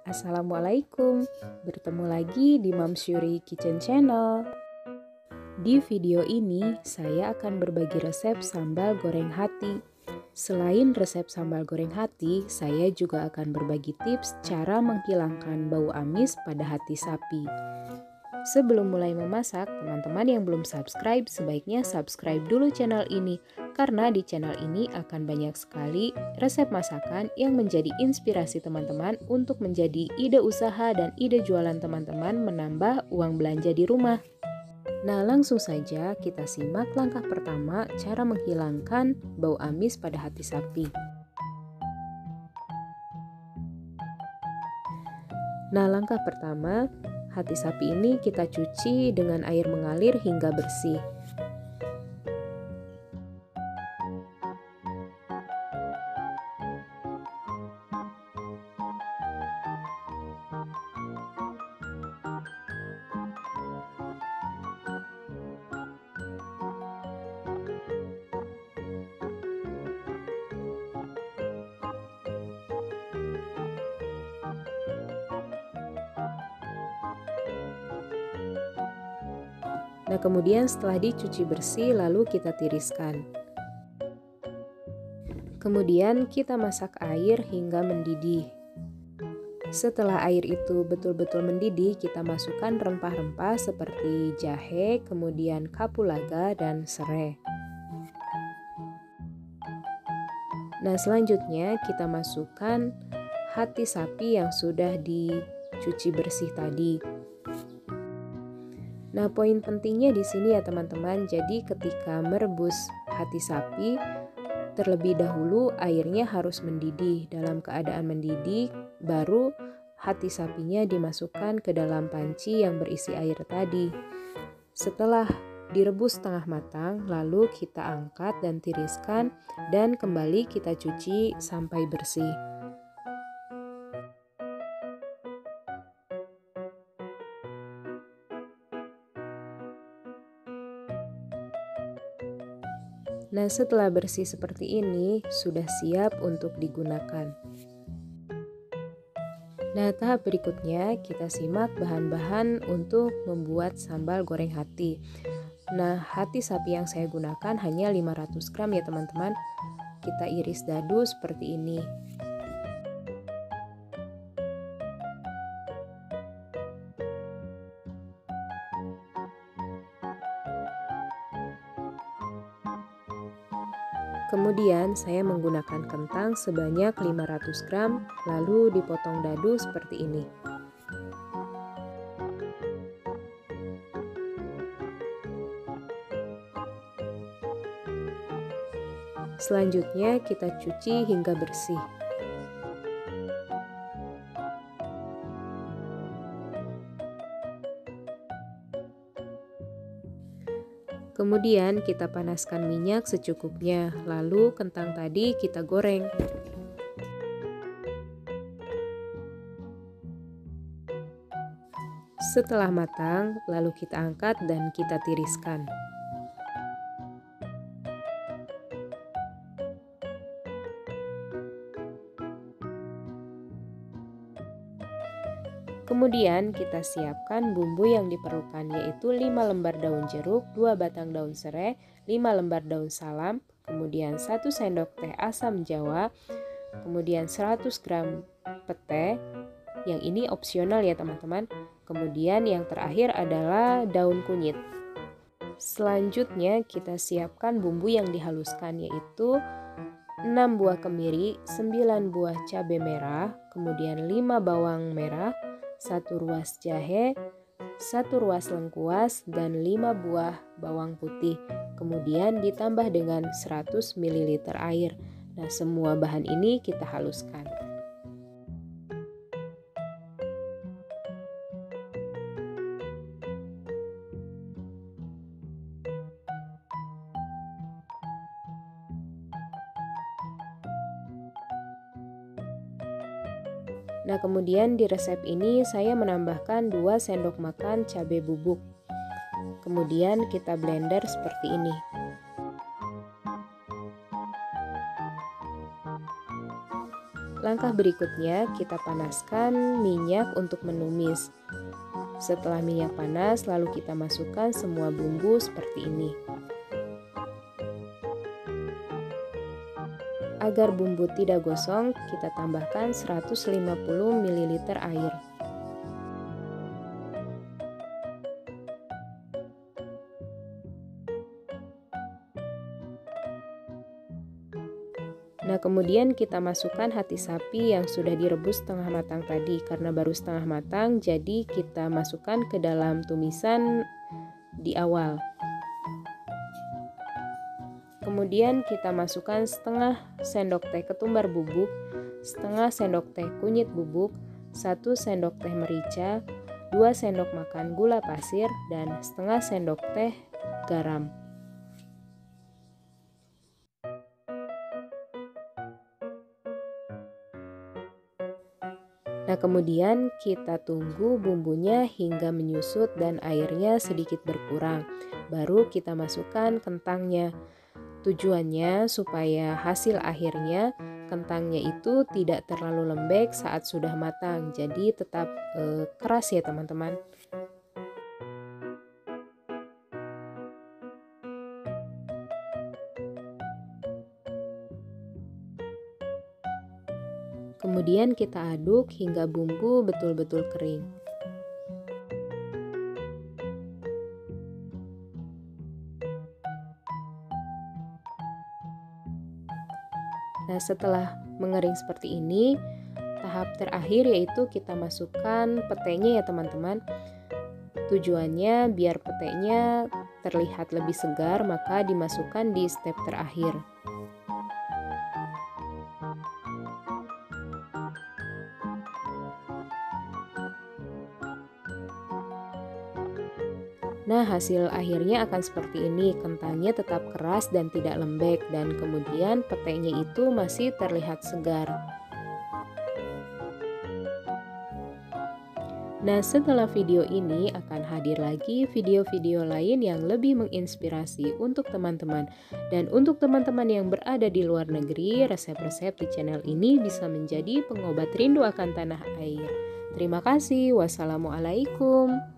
Assalamualaikum, bertemu lagi di Moms Yuri Kitchen Channel. Di video ini, saya akan berbagi resep sambal goreng hati. Selain resep sambal goreng hati, saya juga akan berbagi tips cara menghilangkan bau amis pada hati sapi. Sebelum mulai memasak, teman-teman yang belum subscribe, sebaiknya subscribe dulu channel ini, karena di channel ini akan banyak sekali resep masakan yang menjadi inspirasi teman-teman untuk menjadi ide usaha dan ide jualan teman-teman menambah uang belanja di rumah. Nah, langsung saja kita simak langkah pertama cara menghilangkan bau amis pada hati sapi. Nah, langkah pertama, hati sapi ini kita cuci dengan air mengalir hingga bersih. Nah, kemudian setelah dicuci bersih, lalu kita tiriskan. Kemudian kita masak air hingga mendidih. Setelah air itu betul-betul mendidih, kita masukkan rempah-rempah seperti jahe, kemudian kapulaga, dan serai. Nah, selanjutnya kita masukkan hati sapi yang sudah dicuci bersih tadi. Nah, poin pentingnya di sini ya teman-teman, jadi ketika merebus hati sapi, terlebih dahulu airnya harus mendidih. Dalam keadaan mendidih, baru hati sapinya dimasukkan ke dalam panci yang berisi air tadi. Setelah direbus setengah matang, lalu kita angkat dan tiriskan dan kembali kita cuci sampai bersih. Nah, setelah bersih seperti ini, sudah siap untuk digunakan. Nah, tahap berikutnya kita simak bahan-bahan untuk membuat sambal goreng hati. Nah, hati sapi yang saya gunakan hanya 500 gram ya teman-teman. Kita iris dadu seperti ini. Kemudian saya menggunakan kentang sebanyak 500 gram, lalu dipotong dadu seperti ini. Selanjutnya kita cuci hingga bersih. Kemudian kita panaskan minyak secukupnya, lalu kentang tadi kita goreng. Setelah matang, lalu kita angkat dan kita tiriskan. Kemudian kita siapkan bumbu yang diperlukan, yaitu 5 lembar daun jeruk, 2 batang daun serai, 5 lembar daun salam, kemudian 1 sendok teh asam jawa, kemudian 100 gram pete, yang ini opsional ya teman-teman. Kemudian yang terakhir adalah daun kunyit. Selanjutnya kita siapkan bumbu yang dihaluskan, yaitu 6 buah kemiri, 9 buah cabai merah, kemudian 5 bawang merah, 1 ruas jahe, 1 ruas lengkuas, dan 5 buah bawang putih. Kemudian ditambah dengan 100 ml air. Nah, semua bahan ini kita haluskan. Nah, kemudian di resep ini saya menambahkan 2 sendok makan cabai bubuk. Kemudian kita blender seperti ini. Langkah berikutnya, kita panaskan minyak untuk menumis. Setelah minyak panas, lalu kita masukkan semua bumbu seperti ini. Agar bumbu tidak gosong, kita tambahkan 150 ml air. Nah, kemudian kita masukkan hati sapi yang sudah direbus setengah matang tadi. Karena baru setengah matang, jadi kita masukkan ke dalam tumisan di awal. Kemudian kita masukkan setengah sendok teh ketumbar bubuk, setengah sendok teh kunyit bubuk, 1 sendok teh merica, 2 sendok makan gula pasir, dan setengah sendok teh garam. Nah, kemudian kita tunggu bumbunya hingga menyusut dan airnya sedikit berkurang. Baru kita masukkan kentangnya. Tujuannya supaya hasil akhirnya kentangnya itu tidak terlalu lembek saat sudah matang. Jadi tetap keras ya teman-teman. Kemudian kita aduk hingga bumbu betul-betul kering. Nah, setelah mengering seperti ini, tahap terakhir yaitu kita masukkan petenya ya teman-teman. Tujuannya biar petenya terlihat lebih segar, maka dimasukkan di step terakhir. Nah, hasil akhirnya akan seperti ini. Kentangnya tetap keras dan tidak lembek, dan kemudian petenya itu masih terlihat segar. Nah, setelah video ini akan hadir lagi video-video lain yang lebih menginspirasi untuk teman-teman. Dan untuk teman-teman yang berada di luar negeri, resep-resep di channel ini bisa menjadi pengobat rindu akan tanah air. Terima kasih. Wassalamualaikum.